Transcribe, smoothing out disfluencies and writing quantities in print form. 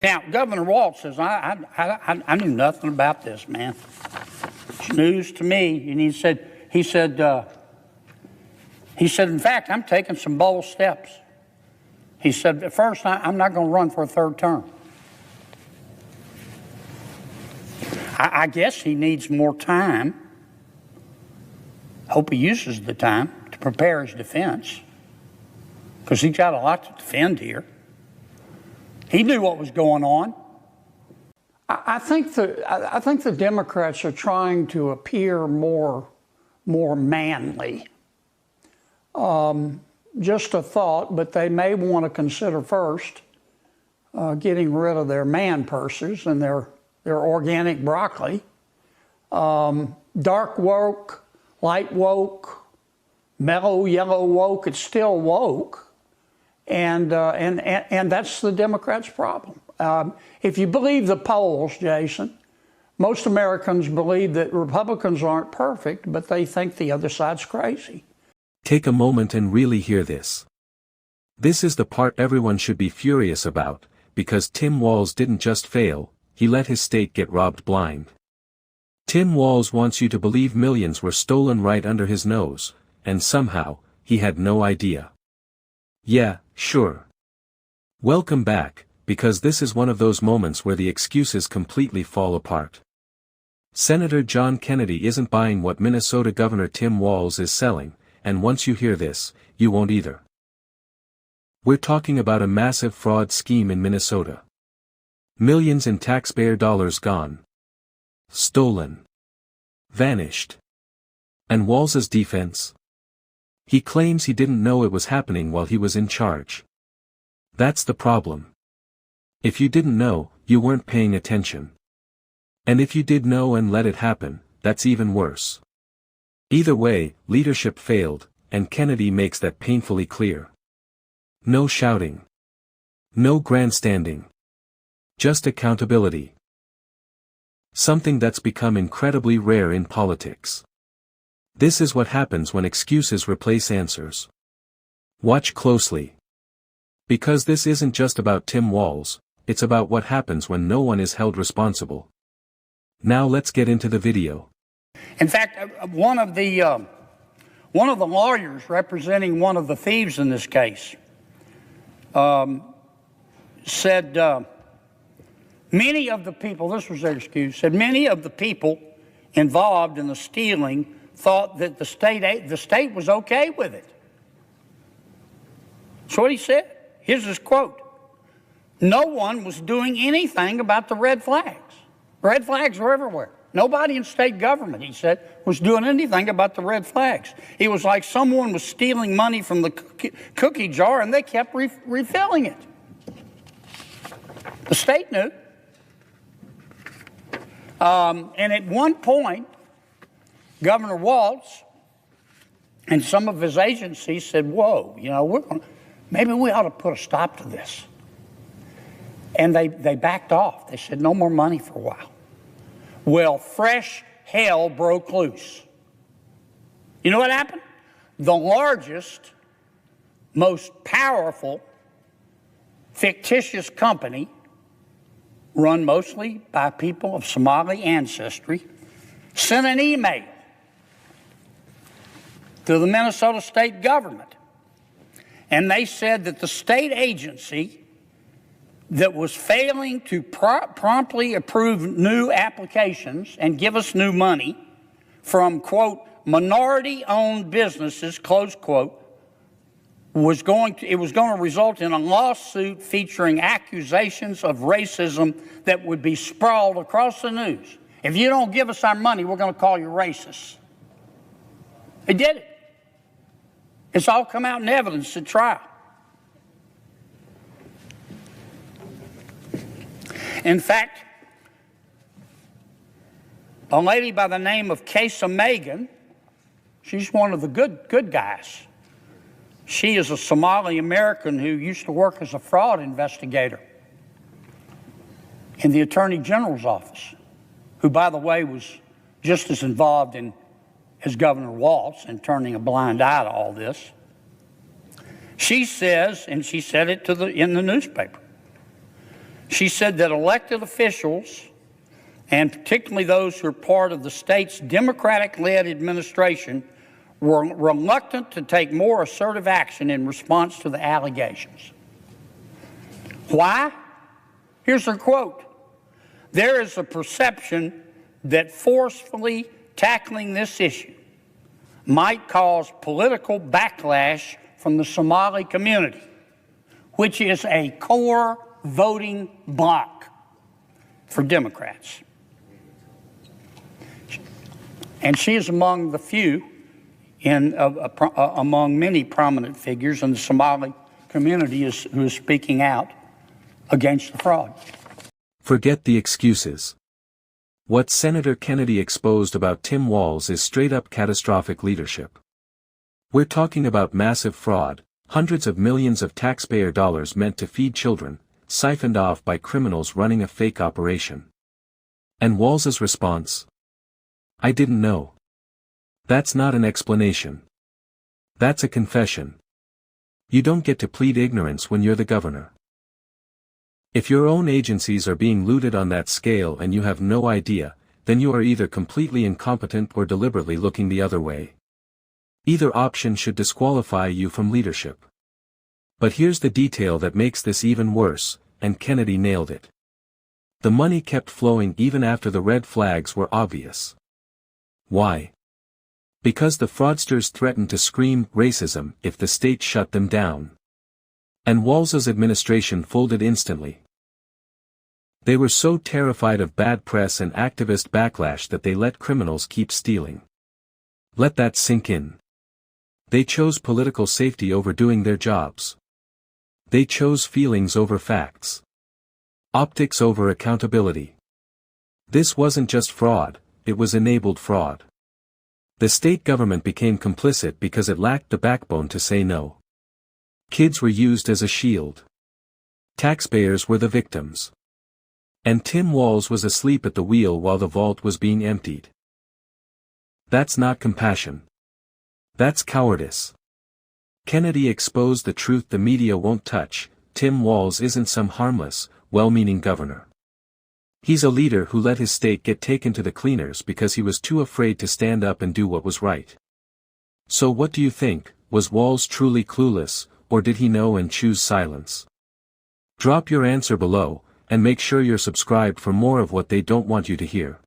Now, Governor Walz says, I knew nothing about this, man. It's news to me. And he said, in fact, I'm taking some bold steps. He said, at first, I'm not going to run for a third term. I guess he needs more time. Hope he uses the time to prepare his defense, because he's got a lot to defend here. He knew what was going on. I think the Democrats are trying to appear more manly. Just a thought, but they may want to consider first getting rid of their man purses and their organic broccoli. Dark woke, light woke, mellow yellow woke, it's still woke. And that's the Democrats' problem. If you believe the polls, Jason, most Americans believe that Republicans aren't perfect, but they think the other side's crazy. Take a moment and really hear this. This is the part everyone should be furious about, because Tim Walz didn't just fail, he let his state get robbed blind. Tim Walz wants you to believe millions were stolen right under his nose, and somehow, he had no idea. Yeah, sure. Welcome back, because this is one of those moments where the excuses completely fall apart. Senator John Kennedy isn't buying what Minnesota Governor Tim Walz is selling, and once you hear this, you won't either. We're talking about a massive fraud scheme in Minnesota. Millions in taxpayer dollars gone. Stolen. Vanished. And Walz's defense? He claims he didn't know it was happening while he was in charge. That's the problem. If you didn't know, you weren't paying attention. And if you did know and let it happen, that's even worse. Either way, leadership failed, and Kennedy makes that painfully clear. No shouting. No grandstanding. Just accountability. Something that's become incredibly rare in politics. This is what happens when excuses replace answers. Watch closely. Because this isn't just about Tim Walz, it's about what happens when no one is held responsible. Now let's get into the video. In fact, one of the lawyers representing one of the thieves in this case said many of the people, this was their excuse, said many of the people involved in the stealing thought that the state was okay with it. That's what he said. Here's his quote. No one was doing anything about the red flags. Red flags were everywhere. Nobody in state government, he said, was doing anything about the red flags. It was like someone was stealing money from the cookie jar and they kept refilling it. The state knew. And at one point, Governor Walz and some of his agencies said, whoa, maybe we ought to put a stop to this. And they backed off. They said no more money for a while. Well, fresh hell broke loose. You know what happened? The largest, most powerful, fictitious company, run mostly by people of Somali ancestry, sent an email to the Minnesota state government. And they said that the state agency that was failing to promptly approve new applications and give us new money from, quote, minority-owned businesses, close quote, was going to result in a lawsuit featuring accusations of racism that would be sprawled across the news. If you don't give us our money, we're going to call you racist. They did it. It's all come out in evidence at trial. In fact, a lady by the name of Kesa Megan, she's one of the good guys. She is a Somali American who used to work as a fraud investigator in the Attorney General's office, who, by the way, was just as involved as Governor Walz in turning a blind eye to all this. She says, and she said it in the newspaper, She said that elected officials, and particularly those who are part of the state's Democratic-led administration, were reluctant to take more assertive action in response to the allegations. Why? Here's her quote. "There is a perception that forcefully tackling this issue might cause political backlash from the Somali community, which is a core voting bloc for Democrats." And she is among the few among many prominent figures in the Somali community who is speaking out against the fraud. Forget the excuses. What Senator Kennedy exposed about Tim Walz is straight-up catastrophic leadership. We're talking about massive fraud, hundreds of millions of taxpayer dollars meant to feed children, siphoned off by criminals running a fake operation. And Walz's response? "I didn't know." That's not an explanation. That's a confession. You don't get to plead ignorance when you're the governor. If your own agencies are being looted on that scale and you have no idea, then you are either completely incompetent or deliberately looking the other way. Either option should disqualify you from leadership. But here's the detail that makes this even worse, and Kennedy nailed it. The money kept flowing even after the red flags were obvious. Why? Because the fraudsters threatened to scream racism if the state shut them down. And Walz's administration folded instantly. They were so terrified of bad press and activist backlash that they let criminals keep stealing. Let that sink in. They chose political safety over doing their jobs. They chose feelings over facts. Optics over accountability. This wasn't just fraud, it was enabled fraud. The state government became complicit because it lacked the backbone to say no. Kids were used as a shield. Taxpayers were the victims. And Tim Walz was asleep at the wheel while the vault was being emptied. That's not compassion. That's cowardice. Kennedy exposed the truth the media won't touch. Tim Walz isn't some harmless, well-meaning governor. He's a leader who let his state get taken to the cleaners because he was too afraid to stand up and do what was right. So what do you think? Was Walz truly clueless, or did he know and choose silence? Drop your answer below, and make sure you're subscribed for more of what they don't want you to hear.